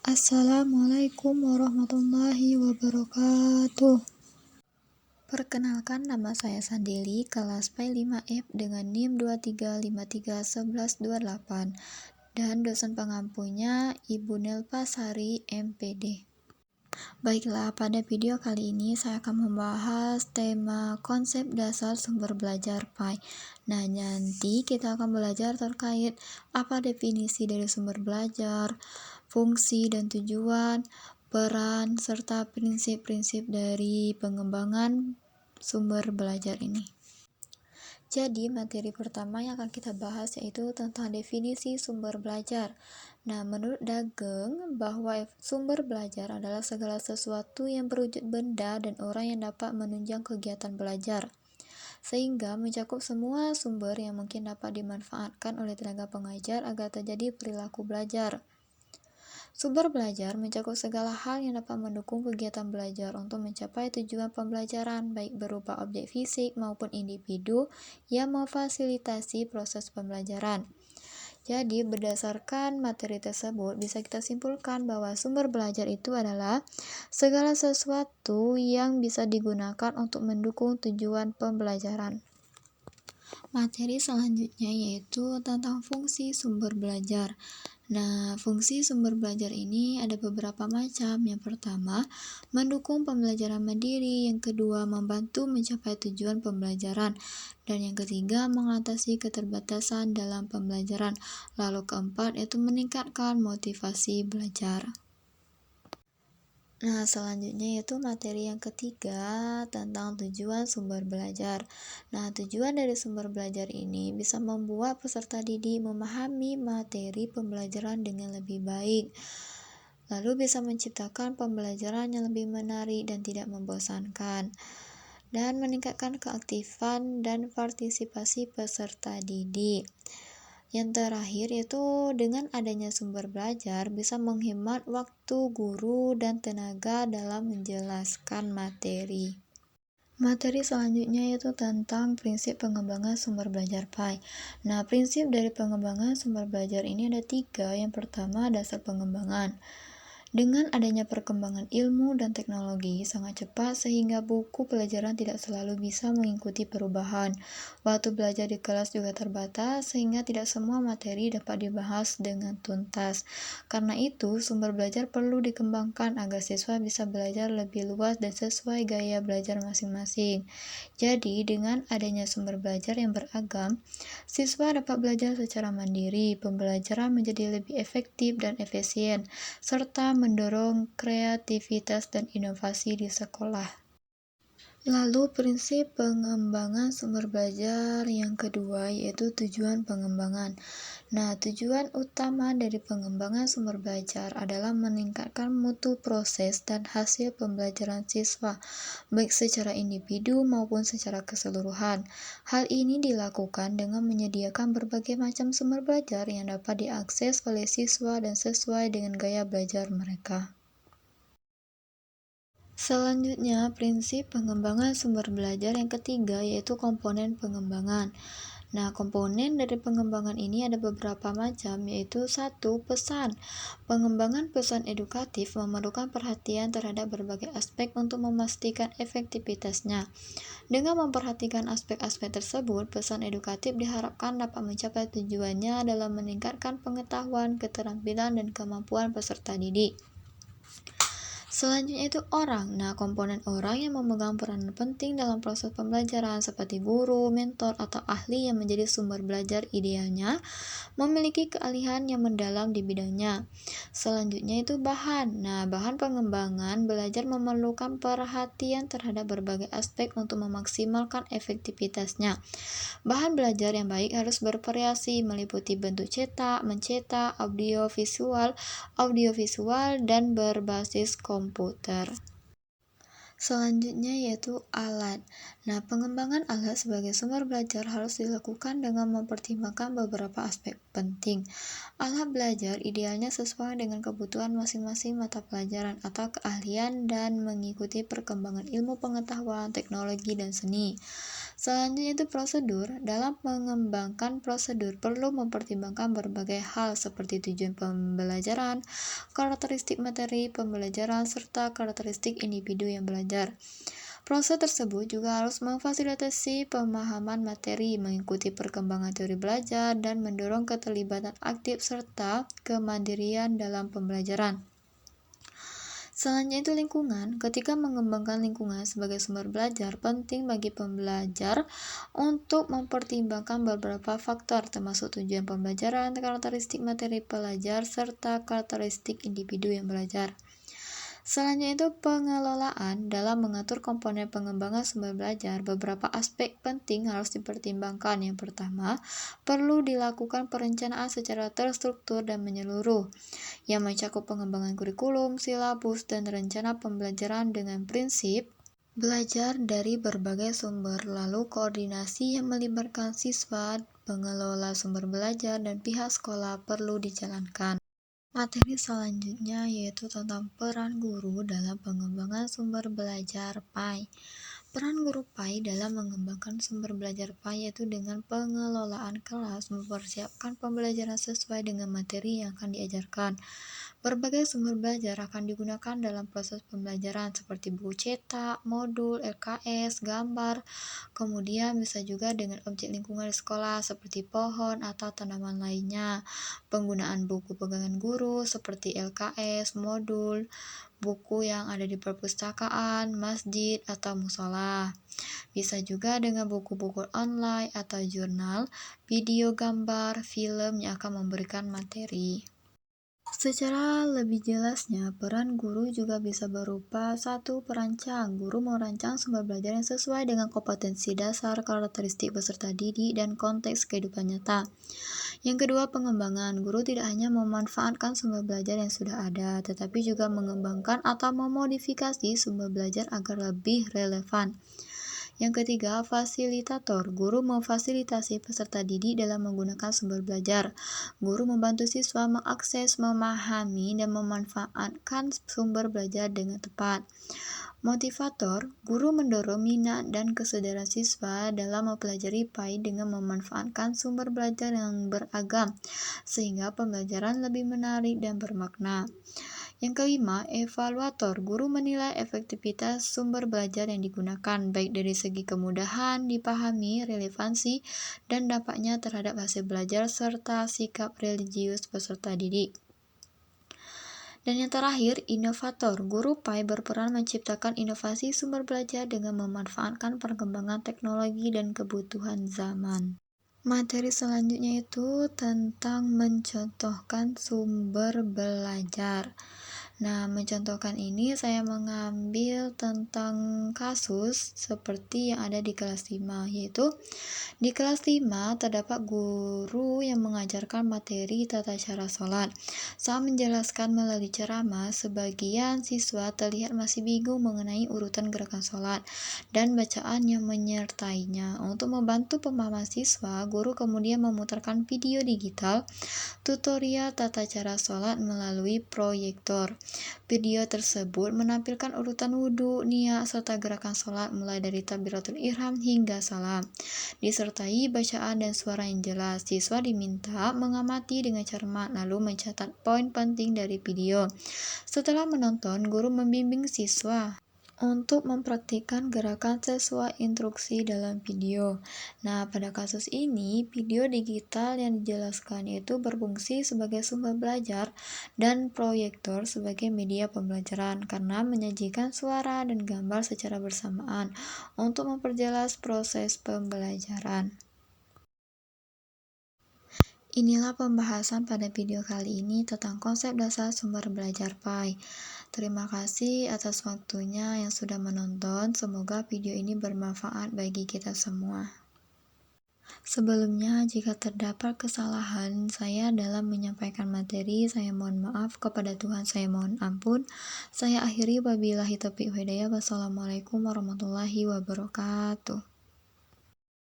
Assalamualaikum warahmatullahi wabarakatuh. Perkenalkan, nama saya Sandeli, kelas P5F dengan NIM 23531128 dan dosen pengampunya Ibu Nelpa Sari, MPD. Baiklah, pada video kali ini saya akan membahas tema konsep dasar sumber belajar PAI. Nah, nanti kita akan belajar terkait apa definisi dari sumber belajar, fungsi dan tujuan, peran, serta prinsip-prinsip dari pengembangan sumber belajar ini. Jadi, materi pertama yang akan kita bahas yaitu tentang definisi sumber belajar. Nah, menurut Dageng, bahwa sumber belajar adalah segala sesuatu yang berwujud benda dan orang yang dapat menunjang kegiatan belajar, sehingga mencakup semua sumber yang mungkin dapat dimanfaatkan oleh tenaga pengajar agar terjadi perilaku belajar. Sumber belajar mencakup segala hal yang dapat mendukung kegiatan belajar untuk mencapai tujuan pembelajaran, baik berupa objek fisik maupun individu yang memfasilitasi proses pembelajaran. Jadi, berdasarkan materi tersebut, bisa kita simpulkan bahwa sumber belajar itu adalah segala sesuatu yang bisa digunakan untuk mendukung tujuan pembelajaran. Materi selanjutnya yaitu tentang fungsi sumber belajar. Nah, fungsi sumber belajar ini ada beberapa macam. Yang pertama, mendukung pembelajaran mandiri. Yang kedua, membantu mencapai tujuan pembelajaran. Dan yang ketiga, mengatasi keterbatasan dalam pembelajaran. Lalu keempat, yaitu meningkatkan motivasi belajar. Nah, selanjutnya yaitu materi yang ketiga tentang tujuan sumber belajar. Nah, tujuan dari sumber belajar ini bisa membuat peserta didik memahami materi pembelajaran dengan lebih baik, lalu bisa menciptakan pembelajaran yang lebih menarik dan tidak membosankan, dan meningkatkan keaktifan dan partisipasi peserta didik. Yang terakhir yaitu dengan adanya sumber belajar bisa menghemat waktu guru dan tenaga dalam menjelaskan materi. Materi selanjutnya yaitu tentang prinsip pengembangan sumber belajar PAI. Nah, prinsip dari pengembangan sumber belajar ini ada 3. Yang pertama, dasar pengembangan. Dengan adanya perkembangan ilmu dan teknologi sangat cepat sehingga buku pelajaran tidak selalu bisa mengikuti perubahan. Waktu belajar di kelas juga terbatas sehingga tidak semua materi dapat dibahas dengan tuntas. Karena itu, sumber belajar perlu dikembangkan agar siswa bisa belajar lebih luas dan sesuai gaya belajar masing-masing. Jadi, dengan adanya sumber belajar yang beragam, siswa dapat belajar secara mandiri, pembelajaran menjadi lebih efektif dan efisien, serta mendorong kreativitas dan inovasi di sekolah. Lalu prinsip pengembangan sumber belajar yang kedua yaitu tujuan pengembangan. Nah, tujuan utama dari pengembangan sumber belajar adalah meningkatkan mutu proses dan hasil pembelajaran siswa, baik secara individu maupun secara keseluruhan. Hal ini dilakukan dengan menyediakan berbagai macam sumber belajar yang dapat diakses oleh siswa dan sesuai dengan gaya belajar mereka. Selanjutnya, prinsip pengembangan sumber belajar yang ketiga yaitu komponen pengembangan. Nah, komponen dari pengembangan ini ada beberapa macam, yaitu 1. Pesan. Pengembangan pesan edukatif memerlukan perhatian terhadap berbagai aspek untuk memastikan efektivitasnya. Dengan memperhatikan aspek-aspek tersebut, pesan edukatif diharapkan dapat mencapai tujuannya dalam meningkatkan pengetahuan, keterampilan, dan kemampuan peserta didik. Selanjutnya itu orang. Nah, komponen orang yang memegang peranan penting dalam proses pembelajaran seperti guru, mentor, atau ahli yang menjadi sumber belajar idealnya memiliki keahlian yang mendalam di bidangnya. Selanjutnya itu bahan. Nah, bahan pengembangan belajar memerlukan perhatian terhadap berbagai aspek untuk memaksimalkan efektivitasnya. Bahan belajar yang baik harus bervariasi, meliputi bentuk cetak, mencetak, audiovisual, dan berbasis komputer. Selanjutnya yaitu alat. Nah, pengembangan alat sebagai sumber belajar harus dilakukan dengan mempertimbangkan beberapa aspek penting. Alat belajar idealnya sesuai dengan kebutuhan masing-masing mata pelajaran atau keahlian dan mengikuti perkembangan ilmu pengetahuan, teknologi, dan seni. Selanjutnya itu prosedur. Dalam mengembangkan prosedur perlu mempertimbangkan berbagai hal seperti tujuan pembelajaran, karakteristik materi pembelajaran, serta karakteristik individu yang belajar. Proses tersebut juga harus memfasilitasi pemahaman materi, mengikuti perkembangan teori belajar, dan mendorong keterlibatan aktif serta kemandirian dalam pembelajaran. Selanjutnya itu lingkungan. Ketika mengembangkan lingkungan sebagai sumber belajar, penting bagi pembelajar untuk mempertimbangkan beberapa faktor, termasuk tujuan pembelajaran, karakteristik materi pelajar, serta karakteristik individu yang belajar. Selanjutnya itu pengelolaan. Dalam mengatur komponen pengembangan sumber belajar, beberapa aspek penting harus dipertimbangkan. Yang pertama, perlu dilakukan perencanaan secara terstruktur dan menyeluruh, yang mencakup pengembangan kurikulum, silabus, dan rencana pembelajaran dengan prinsip belajar dari berbagai sumber, lalu koordinasi yang melibatkan siswa, pengelola sumber belajar, dan pihak sekolah perlu dijalankan. Materi selanjutnya yaitu tentang peran guru dalam pengembangan sumber belajar PAI. Peran guru PAI dalam mengembangkan sumber belajar PAI yaitu dengan pengelolaan kelas, mempersiapkan pembelajaran sesuai dengan materi yang akan diajarkan. Berbagai sumber belajar akan digunakan dalam proses pembelajaran seperti buku cetak, modul, LKS, gambar, kemudian bisa juga dengan objek lingkungan di sekolah seperti pohon atau tanaman lainnya. Penggunaan buku pegangan guru seperti LKS, modul, buku yang ada di perpustakaan, masjid, atau musola. Bisa juga dengan buku-buku online atau jurnal, video, gambar, film yang akan memberikan materi. Secara lebih jelasnya, peran guru juga bisa berupa satu perancang. Guru merancang sumber belajar yang sesuai dengan kompetensi dasar, karakteristik peserta didik, dan konteks kehidupan nyata. Yang kedua, pengembangan. Guru tidak hanya memanfaatkan sumber belajar yang sudah ada, tetapi juga mengembangkan atau memodifikasi sumber belajar agar lebih relevan. Yang ketiga, fasilitator. Guru memfasilitasi peserta didik dalam menggunakan sumber belajar. Guru membantu siswa mengakses, memahami, dan memanfaatkan sumber belajar dengan tepat. Motivator, guru mendorong minat dan kesadaran siswa dalam mempelajari PAI dengan memanfaatkan sumber belajar yang beragam, sehingga pembelajaran lebih menarik dan bermakna. Yang kelima, evaluator. Guru menilai efektivitas sumber belajar yang digunakan, baik dari segi kemudahan dipahami, relevansi, dan dampaknya terhadap hasil belajar, serta sikap religius peserta didik. Dan yang terakhir, inovator. Guru PAI berperan menciptakan inovasi sumber belajar dengan memanfaatkan perkembangan teknologi dan kebutuhan zaman. Materi selanjutnya itu tentang mencontohkan sumber belajar. Nah, mencontohkan ini saya mengambil tentang kasus seperti yang ada di kelas 5, yaitu di kelas 5 terdapat guru yang mengajarkan materi tata cara sholat. Saat menjelaskan melalui ceramah, sebagian siswa terlihat masih bingung mengenai urutan gerakan sholat dan bacaan yang menyertainya. Untuk membantu pemahaman siswa, guru kemudian memutarkan video digital tutorial tata cara sholat melalui proyektor. Video tersebut menampilkan urutan wudhu, niat, serta gerakan sholat mulai dari takbiratul ihram hingga salam, disertai bacaan dan suara yang jelas. Siswa diminta mengamati dengan cermat lalu mencatat poin penting dari video. Setelah menonton, guru membimbing siswa untuk mempraktikkan gerakan sesuai instruksi dalam video. Nah, pada kasus ini, video digital yang dijelaskan itu berfungsi sebagai sumber belajar dan proyektor sebagai media pembelajaran karena menyajikan suara dan gambar secara bersamaan untuk memperjelas proses pembelajaran. Inilah pembahasan pada video kali ini tentang konsep dasar sumber belajar PAI. Terima kasih atas waktunya yang sudah menonton. Semoga video ini bermanfaat bagi kita semua. Sebelumnya, jika terdapat kesalahan saya dalam menyampaikan materi, saya mohon maaf. Kepada Tuhan saya mohon ampun. Saya akhiri wabillahi taufiq wal hidayah. Wassalamualaikum warahmatullahi wabarakatuh.